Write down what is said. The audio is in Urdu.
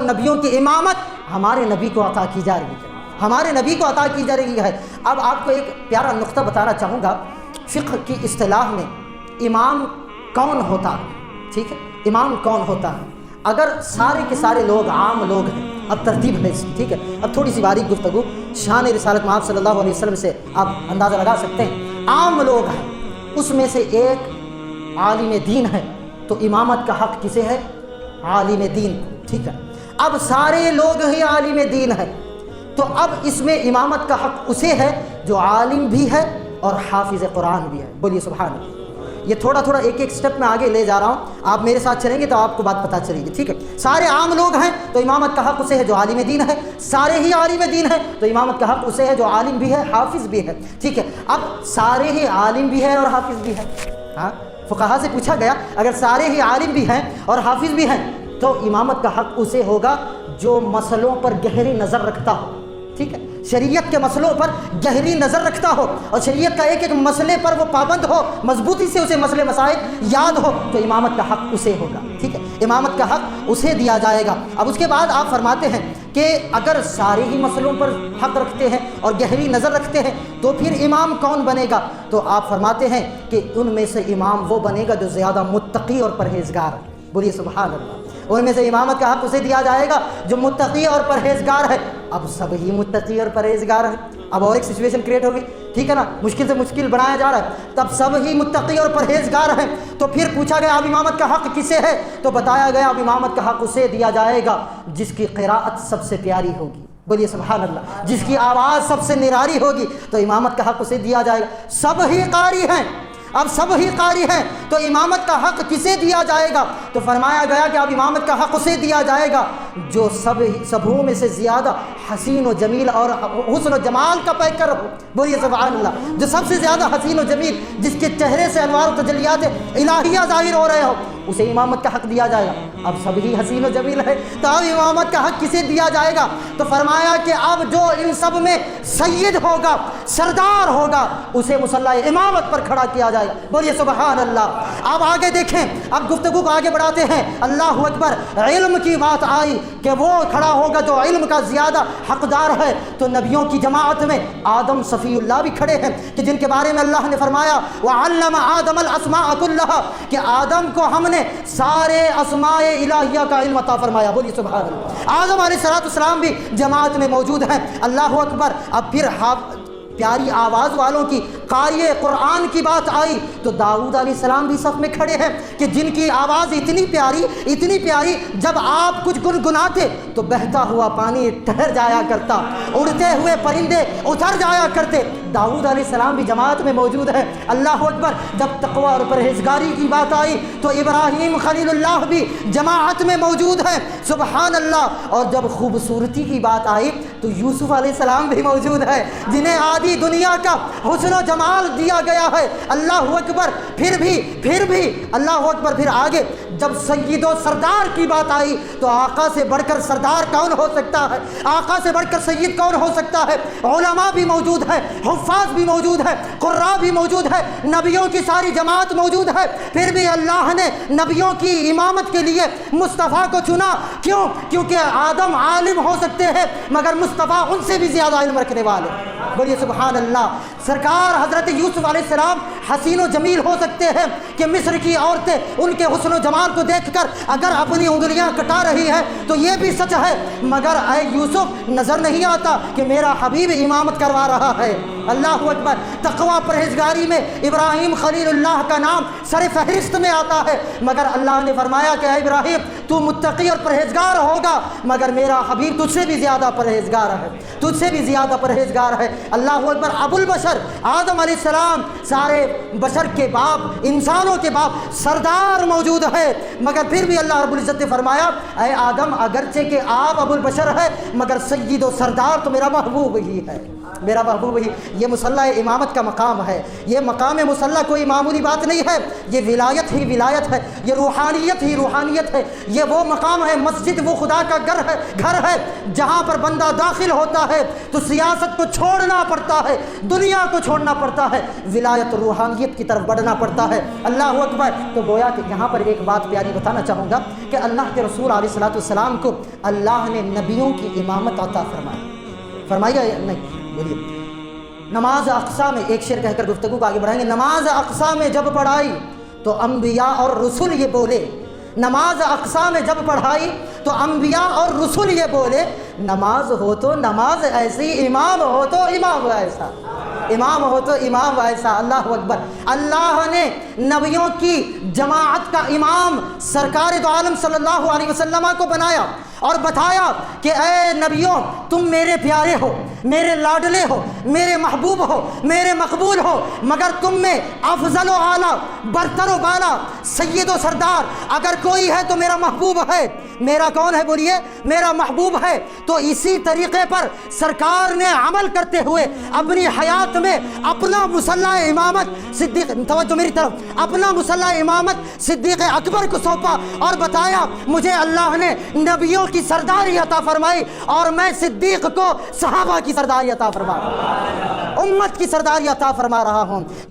نبیوں کی امامت ہمارے نبی کو عطا کی جا رہی ہے، ہمارے نبی کو عطا کی جا رہی ہے۔ اب آپ کو ایک پیارا نقطہ بتانا چاہوں گا، فقہ کی اصطلاح میں امام کون ہوتا ہے؟ ٹھیک ہے، امام کون ہوتا ہے؟ اگر سارے کے سارے لوگ عام لوگ ہیں، اب ترتیب ہے اس کی، ٹھیک ہے، اب تھوڑی سی باریک گفتگو شان رسالت محمد صلی اللہ علیہ وسلم سے آپ اندازہ لگا سکتے ہیں۔ عام لوگ ہیں، اس میں سے ایک عالم دین ہے، تو امامت کا حق کسے ہے؟ عالم دین کو، ٹھیک ہے۔ اب سارے لوگ ہی عالم دین ہے، تو اب اس میں امامت کا حق اسے ہے جو عالم بھی ہے اور حافظ قرآن بھی ہے۔ بولیے سبحان اللہ۔ یہ تھوڑا تھوڑا ایک ایک سٹیپ میں آگے لے جا رہا ہوں، آپ میرے ساتھ چلیں گے تو آپ کو بات پتہ چلے گی، ٹھیک ہے۔ سارے عام لوگ ہیں تو امامت کا حق اسے ہے جو عالم دین ہے، سارے ہی عالم دین ہے تو امامت کا حق اسے ہے جو عالم بھی ہے، حافظ بھی ہے، ٹھیک ہے۔ اب سارے ہی عالم بھی ہے اور حافظ بھی ہے، ہاں، فقہا سے پوچھا گیا اگر سارے ہی عالم بھی ہیں اور حافظ بھی ہیں تو امامت کا حق اسے ہوگا جو مسئلوں پر گہری نظر رکھتا ہو، ٹھیک ہے، شریعت کے مسئلوں پر گہری نظر رکھتا ہو اور شریعت کا ایک ایک مسئلے پر وہ پابند ہو، مضبوطی سے اسے مسئلے مسائل یاد ہو، تو امامت کا حق اسے ہوگا، ٹھیک ہے، امامت کا حق اسے دیا جائے گا۔ اب اس کے بعد آپ فرماتے ہیں کہ اگر سارے ہی مسئلوں پر حق رکھتے ہیں اور گہری نظر رکھتے ہیں تو پھر امام کون بنے گا؟ تو آپ فرماتے ہیں کہ ان میں سے امام وہ بنے گا جو زیادہ متقی اور پرہیزگار ہے۔ بولیے سبحان اللہ۔ ان میں سے امامت کا حق اسے دیا جائے گا جو متقی اور پرہیزگار ہے۔ اب سب ہی متقی اور پرہیزگار ہیں، اب اور ایک سچویشن کریٹ ہوگی، ٹھیک ہے نا، مشکل سے مشکل بنایا جا رہا ہے، تب سب ہی متقی اور پرہیزگار ہیں تو پھر پوچھا گیا اب امامت کا حق کسے ہے؟ تو بتایا گیا اب امامت کا حق اسے دیا جائے گا جس کی قراءت سب سے پیاری ہوگی۔ بولیے سبحان اللہ۔ جس کی آواز سب سے نرالی ہوگی تو امامت کا حق اسے دیا جائے گا۔ سب ہی قاری ہیں، اب سب ہی قاری ہیں تو امامت کا حق کسے دیا جائے گا؟ تو فرمایا گیا کہ اب امامت کا حق اسے دیا جائے گا جو سبوں میں سے زیادہ حسین و جمیل اور حسن و جمال کا پیکر ہو۔ بولیے سبحان اللہ۔ جو سب سے زیادہ حسین و جمیل، جس کے چہرے سے انوار و تجلیات الہیہ ظاہر ہو رہے ہو، اسے امامت کا حق دیا جائے گا۔ اب سب ہی حسین و جمیل ہے تو اب امامت کا حق کسے دیا جائے گا؟ تو فرمایا کہ اب جو ان سب میں سید ہوگا، سردار ہوگا، اسے مصلی امامت پر کھڑا کیا جائے گا۔ بولیے سبحان اللہ۔ اب آگے دیکھیں، اب گفتگو کو آگے بڑھاتے ہیں۔ اللہ اکبر۔ علم کی بات آئی کہ وہ کھڑا ہوگا جو علم کا زیادہ حقدار ہے، تو نبیوں کی جماعت میں آدم صفی اللہ بھی کھڑے ہیں کہ جن کے بارے میں اللہ نے فرمایا وَعَلَّمَ آدَمَ الْأَسْمَاءَ كُلَّهَا، کہ آدم کو ہم نے سارے اسماء الہیہ کا علم عطا فرمایا۔ بولیے سبحان اللہ۔ آدم علیہ السلام بھی جماعت میں موجود ہیں۔ اللہ اکبر۔ اب پھر پیاری آواز والوں کی، قاری قرآن کی بات آئی تو داؤد علیہ السلام بھی صف میں کھڑے ہیں کہ جن کی آواز اتنی پیاری، جب آپ کچھ گنگناتے تو بہتا ہوا پانی ٹھہر جایا کرتا، اڑتے ہوئے پرندے اتر جایا کرتے۔ داؤد علیہ السلام بھی جماعت میں موجود ہے۔ اللہ اکبر۔ جب تقوی اور پرہیزگاری کی بات آئی تو ابراہیم خلیل اللہ بھی جماعت میں موجود ہے، سبحان اللہ۔ اور جب خوبصورتی کی بات آئی تو یوسف علیہ السلام بھی موجود ہے جنہیں آدھی دنیا کا حسن و جمال دیا گیا ہے۔ اللہ اکبر۔ پھر بھی اللہ اکبر۔ پھر آگے جب سید و سردار کی بات آئی تو آقا سے بڑھ کر سردار کون ہو سکتا ہے؟ آقا سے بڑھ کر سید کون ہو سکتا ہے؟ علماء بھی موجود ہے، حفاظ بھی موجود ہے، قراء بھی موجود ہے، نبیوں کی ساری جماعت موجود ہے۔ پھر بھی اللہ نے نبیوں کی امامت کے لیے مصطفیٰ کو چنا، کیوں؟ کیونکہ آدم عالم ہو سکتے ہیں مگر مصطفیٰ ان سے بھی زیادہ علم رکھنے والے۔ بولیے سبحان اللہ۔ سرکار حضرت یوسف علیہ السلام حسین و جمیل ہو سکتے ہیں کہ مصر کی عورتیں ان کے حسن و جمال کو دیکھ کر اگر اپنی انگلیاں کٹا رہی ہے تو یہ بھی سچ ہے، مگر اے یوسف نظر نہیں آتا کہ میرا حبیب امامت کروا رہا ہے۔ اللہ اکبر۔ تقوی پرہیزگاری میں ابراہیم خلیل اللہ کا نام سر فہرست میں آتا ہے، مگر اللہ نے فرمایا کہ اے ابراہیم تو متقی اور پرہیزگار ہوگا مگر میرا حبیب تجھ سے بھی زیادہ پرہیزگار ہے، تجھ سے بھی زیادہ پرہیزگار ہے۔ اللہ اکبر۔ ابو البشر آدم علیہ السلام، سارے بشر کے باپ، انسانوں کے باپ، سردار موجود ہے، مگر پھر بھی اللہ رب العزت نے فرمایا اے آدم اگرچہ کہ آپ ابو البشر ہے مگر سید و سردار تو میرا محبوب ہی ہے۔ میرا محبوب ہی یہ مصلی امامت کا مقام ہے. یہ مقام مصلی کوئی معمولی بات نہیں ہے. یہ ولایت ہی ولایت ہے. یہ روحانیت ہی روحانیت ہے. یہ وہ مقام ہے, مسجد وہ خدا کا گھر ہے جہاں پر بندہ داخل ہوتا ہے تو سیاست کو چھوڑنا پڑتا ہے, دنیا کو چھوڑنا پڑتا ہے, ولایت روحانیت کی طرف بڑھنا پڑتا ہے. اللہ اکبر. تو گویا کہ یہاں پر ایک بات پیاری بتانا چاہوں گا کہ اللہ کے رسول علیہ الصلوۃ والسلام کو اللہ نے نبیوں کی امامت عطا فرمائی یا نہیں؟ بولیے. نماز اقصیٰ میں ایک شعر کہہ کر گفتگو کو آگے بڑھائیں گے. نماز اقصیٰ میں جب پڑھائی تو انبیاء اور رسول یہ بولے. نماز اقصیٰ میں جب پڑھائی تو انبیاء اور رسول یہ بولے, نماز ہو تو نماز ایسی, امام ہو تو امام ایسا, امام ہو تو امام ایسا. اللہ اکبر. اللہ نے نبیوں کی جماعت کا امام سرکار دو عالم صلی اللہ علیہ وسلم کو بنایا اور بتایا کہ اے نبیوں تم میرے پیارے ہو, میرے لاڈلے ہو, میرے محبوب ہو, میرے مقبول ہو, مگر تم میں افضل و اعلیٰ, برتر و بالا, سید و سردار اگر کوئی ہے تو میرا محبوب ہے. میرا کون ہے؟ بولیے. میرا محبوب ہے. تو اسی طریقے پر سرکار نے عمل کرتے ہوئے اپنی حیات میں اپنا مصلی امامت صدیق, توجہ میری طرف, اپنا مصلی امامت صدیق اکبر کو سونپا اور بتایا مجھے اللہ نے نبیوں کی سرداری عطا فرمائی اور میں صدیق کو صحابہ کی سرداری عطا فرما, امت کی سرداری عطا فرما رہا ہوں.